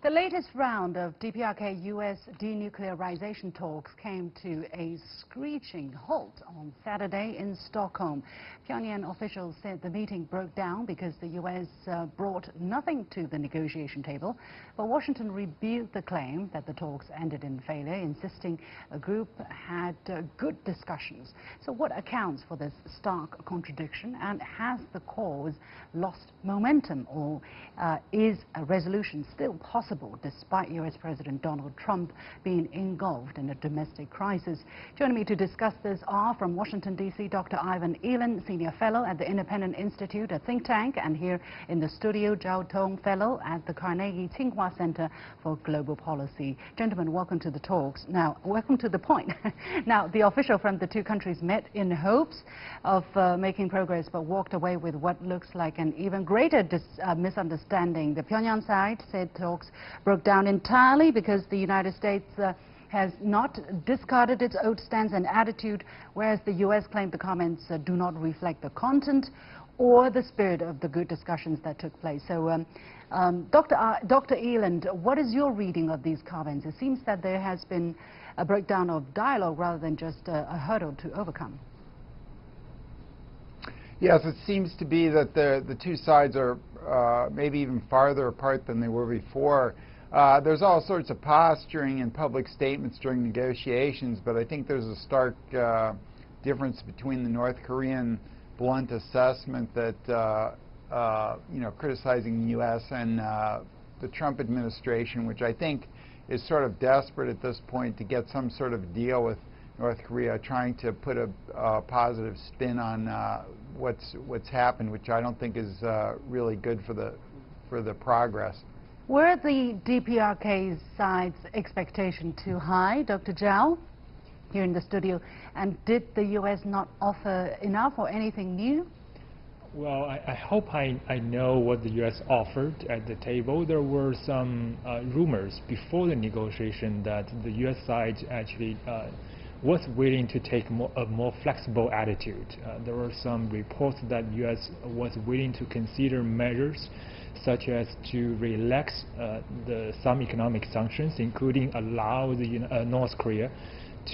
The latest round of DPRK-U.S. denuclearization talks came to a screeching halt on Saturday in Stockholm. Pyongyang officials said the meeting broke down because the U.S. brought nothing to the negotiation table, but Washington rebuked the claim that the talks ended in failure, insisting a group had good discussions. So what accounts for this stark contradiction, and has the cause lost momentum, or is a resolution still possible despite U.S. President Donald Trump being engulfed in a domestic crisis? Joining me to discuss this are from Washington, D.C., Dr. Ivan Eland, Senior Fellow at the Independent Institute, a think tank, and here in the studio, Zhao Tong, Fellow at the Carnegie-Tsinghua Center for Global Policy. Gentlemen, welcome to the talks. Now, welcome to the point. Now, the official from the two countries met in hopes of making progress, but walked away with what looks like an even greater misunderstanding. The Pyongyang side said talks broke down entirely because the United States has not discarded its old stance and attitude, whereas the U.S. claimed the comments do not reflect the content or the spirit of the good discussions that took place. So, Dr. Eland, what is your reading of these comments? It seems that there has been a breakdown of dialogue rather than just a hurdle to overcome. Yes, it seems to be that the two sides are maybe even farther apart than they were before. There's all sorts of posturing and public statements during negotiations, but I think there's a stark difference between the North Korean blunt assessment that criticizing the U.S. and the Trump administration, which I think is sort of desperate at this point to get some sort of deal with North Korea, trying to put a positive spin on what's happened, which I don't think is really good for the progress. Were the DPRK side's expectation too high, Dr. Zhao, here in the studio, and did the U.S. not offer enough or anything new? Well, I hope I know what the U.S. offered at the table. There were some rumors before the negotiation that the U.S. side actually was willing to take a more flexible attitude. There were some reports that U.S. was willing to consider measures such as to relax some economic sanctions, including allow the North Korea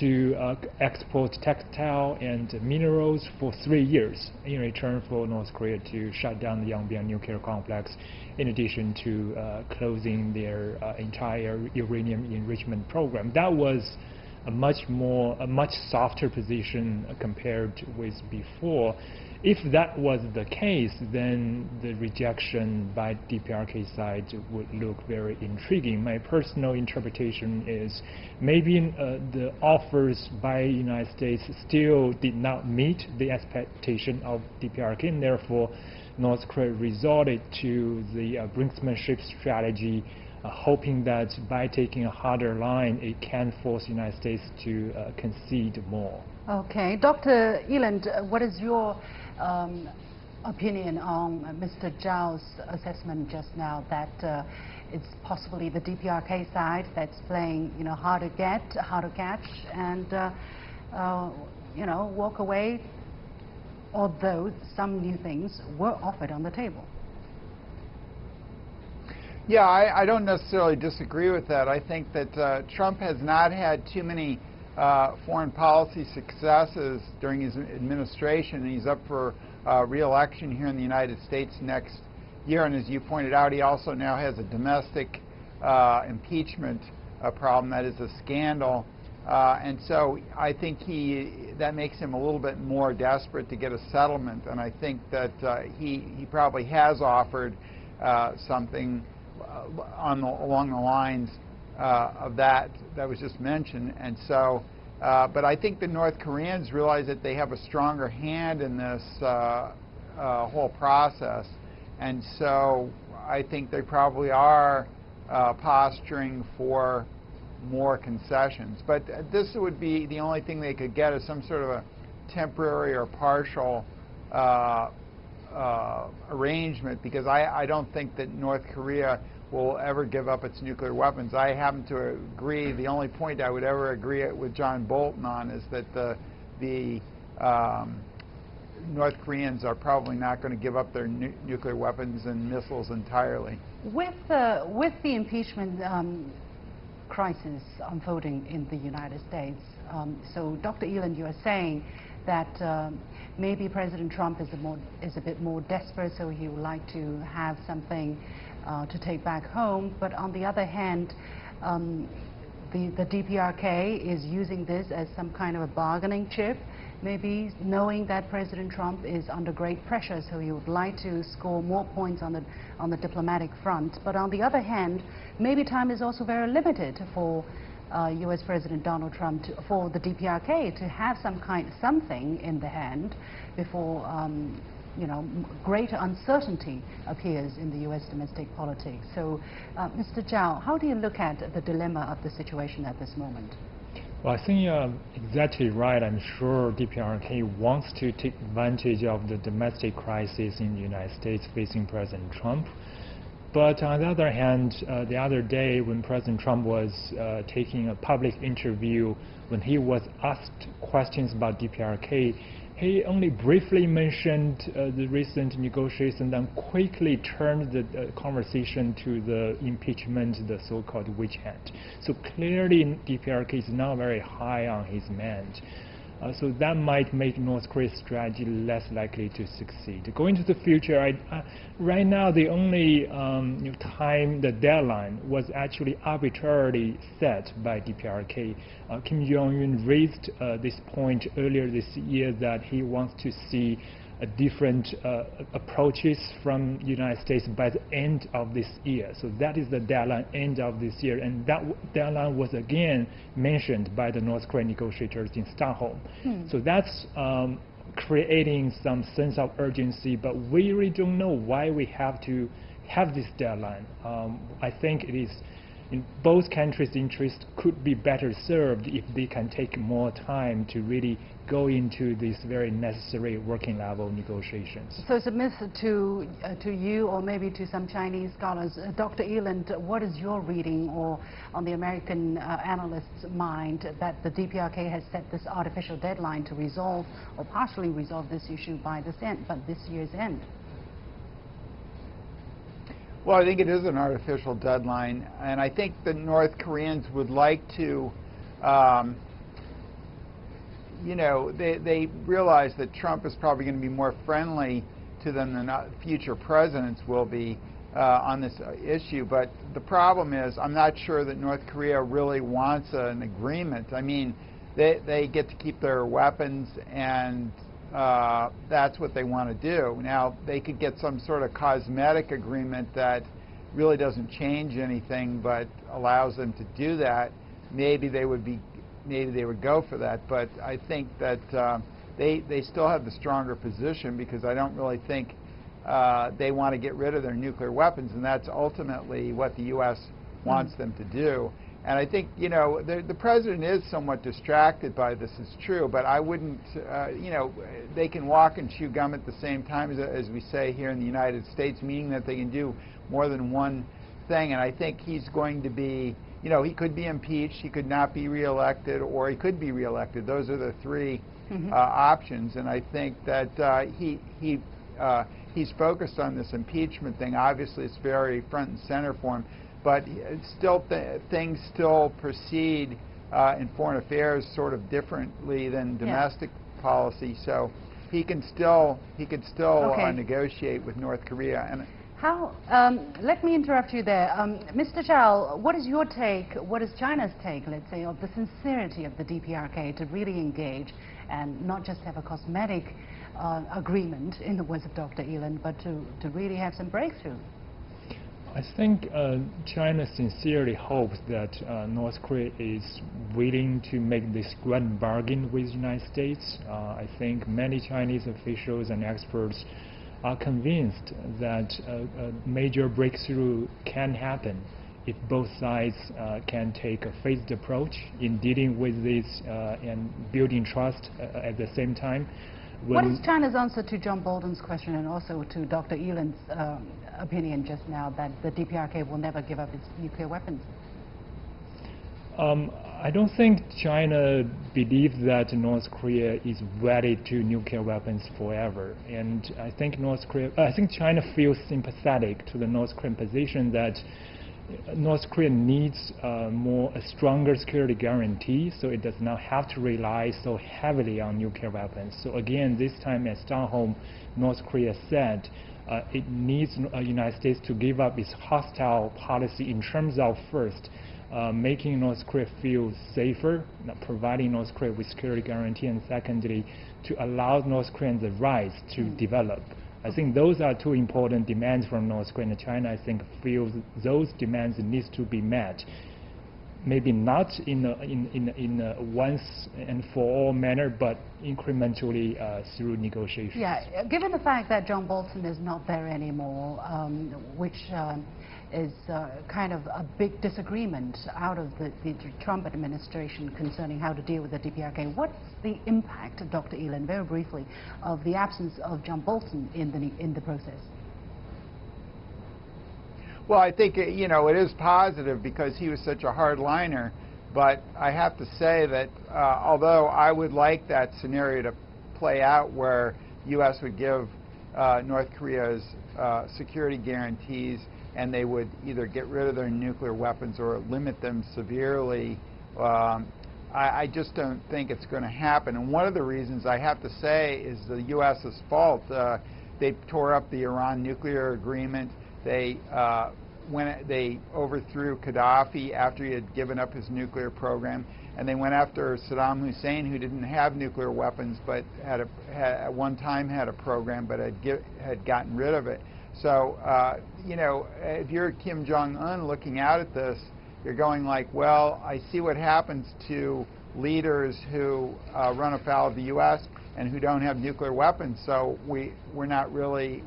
to export textile and minerals for 3 years in return for North Korea to shut down the Yongbyon nuclear complex, in addition to closing their entire uranium enrichment program. That was a much softer position compared with before. If that was the case, then the rejection by DPRK side would look very intriguing. My personal interpretation is maybe the offers by the United States still did not meet the expectation of DPRK, and therefore North Korea resorted to the brinksmanship strategy, hoping that by taking a harder line, it can force the United States to concede more. Okay. Dr. Eland, what is your opinion on Mr. Zhao's assessment just now that it's possibly the DPRK side that's playing, hard to catch, and walk away, although some new things were offered on the table? Yeah, I don't necessarily disagree with that. I think that Trump has not had too many foreign policy successes during his administration, and he's up for re-election here in the United States next year. And as you pointed out, he also now has a domestic impeachment problem that is a scandal. And so I think that makes him a little bit more desperate to get a settlement. And I think that he probably has offered something along the lines of that was just mentioned. And so, but I think the North Koreans realize that they have a stronger hand in this whole process, and so I think they probably are posturing for more concessions. But this would be the only thing they could get, is some sort of a temporary or partial arrangement, because I don't think that North Korea will ever give up its nuclear weapons. I happen to agree, the only point I would ever agree with John Bolton on is that North Koreans are probably not going to give up their nuclear weapons and missiles entirely. With the impeachment crisis unfolding in the United States, so Dr. Eland, you are saying that maybe President Trump is a bit more desperate, so he would like to have something to take back home. But on the other hand, the DPRK is using this as some kind of a bargaining chip, maybe knowing that President Trump is under great pressure, so he would like to score more points on the diplomatic front. But on the other hand, maybe time is also very limited for U.S. President Donald Trump for the DPRK to have something in the hand before greater uncertainty appears in the U.S. domestic politics. So, Mr. Zhao, how do you look at the dilemma of the situation at this moment? Well, I think you're exactly right. I'm sure DPRK wants to take advantage of the domestic crisis in the United States facing President Trump. But on the other hand, the other day when President Trump was taking a public interview, when he was asked questions about DPRK, he only briefly mentioned the recent negotiation, then quickly turned the conversation to the impeachment, the so-called witch hunt. So clearly DPRK is now very high on his mind. So that might make North Korea's strategy less likely to succeed. Going to the future, right now the only time, the deadline was actually arbitrarily set by DPRK. Kim Jong-un raised this point earlier this year that he wants to see different approaches from the United States by the end of this year. So that is the deadline, end of this year, and that deadline was again mentioned by the North Korean negotiators in Stockholm. So that's creating some sense of urgency, but we really don't know why we have to have this deadline. I think it is in both countries' interest could be better served if they can take more time to really go into these very necessary working level negotiations. So it's a myth to you or maybe to some Chinese scholars. Dr. Eland, what is your reading or on the American analyst's mind that the DPRK has set this artificial deadline to resolve or partially resolve this issue by this year's end? Well, I think it is an artificial deadline, and I think the North Koreans would like to, they realize that Trump is probably going to be more friendly to them than future presidents will be on this issue. But the problem is, I'm not sure that North Korea really wants an agreement. I mean, they get to keep their weapons, and that's what they want to do. Now, they could get some sort of cosmetic agreement that really doesn't change anything but allows them to do that. Maybe they would go for that. But I think that they still have the stronger position, because I don't really think they want to get rid of their nuclear weapons, and that's ultimately what the U.S. wants them to do. And I think, the president is somewhat distracted by this, it's true, but I wouldn't, they can walk and chew gum at the same time, as we say here in the United States, meaning that they can do more than one thing. And I think he's going to be, he could be impeached, he could not be reelected, or he could be reelected. Those are the three options. And I think that he's focused on this impeachment thing. Obviously, it's very front and center for him. But still, things still proceed in foreign affairs sort of differently than domestic policy. So he can still negotiate with North Korea. And how? Let me interrupt you there, Mr. Zhao. What is your take? What is China's take, let's say, of the sincerity of the DPRK to really engage and not just have a cosmetic agreement, in the words of Dr. Eland, but to really have some breakthrough? I think China sincerely hopes that North Korea is willing to make this grand bargain with the United States. I think many Chinese officials and experts are convinced that a major breakthrough can happen if both sides can take a phased approach in dealing with this and building trust at the same time. What is China's answer to John Bolton's question and also to Dr. Eland's opinion just now that the DPRK will never give up its nuclear weapons? I don't think China believes that North Korea is ready to nuclear weapons forever, and I think China feels sympathetic to the North Korean position that North Korea needs a stronger security guarantee, so it does not have to rely so heavily on nuclear weapons. So again, this time at Stockholm, North Korea said it needs the United States to give up its hostile policy in terms of first, making North Korea feel safer, providing North Korea with security guarantee, and secondly, to allow North Koreans the rights to develop. I think those are two important demands from North Korea, and China, I think, feels those demands needs to be met. Maybe not in a once and for all manner, but incrementally through negotiations. Yeah, given the fact that John Bolton is not there anymore, which is kind of a big disagreement out of the Trump administration concerning how to deal with the DPRK. What's the impact, Dr. Eland, very briefly, of the absence of John Bolton in the process? Well, I think it is positive because he was such a hardliner. But I have to say that although I would like that scenario to play out where U.S. would give North Korea's security guarantees, and they would either get rid of their nuclear weapons or limit them severely, I just don't think it's going to happen. And one of the reasons, I have to say, is the U.S.'s fault. They tore up the Iran nuclear agreement. They overthrew Gaddafi after he had given up his nuclear program, and they went after Saddam Hussein, who didn't have nuclear weapons, but at one time had a program, but had gotten rid of it. So, if you're Kim Jong-un looking out at this, you're going like, well, I see what happens to leaders who run afoul of the U.S. and who don't have nuclear weapons. So we don't really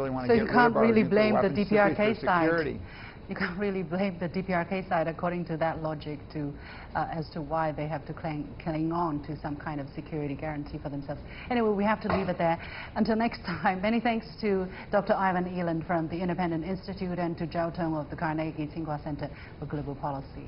want to get rid of our nuclear weapons. So you can't really blame the DPRK side. You can't really blame the DPRK side, according to that logic, as to why they have to cling on to some kind of security guarantee for themselves. Anyway, we have to leave it there. Until next time, many thanks to Dr. Ivan Eland from the Independent Institute and to Zhao Tong of the Carnegie-Tsinghua Center for Global Policy.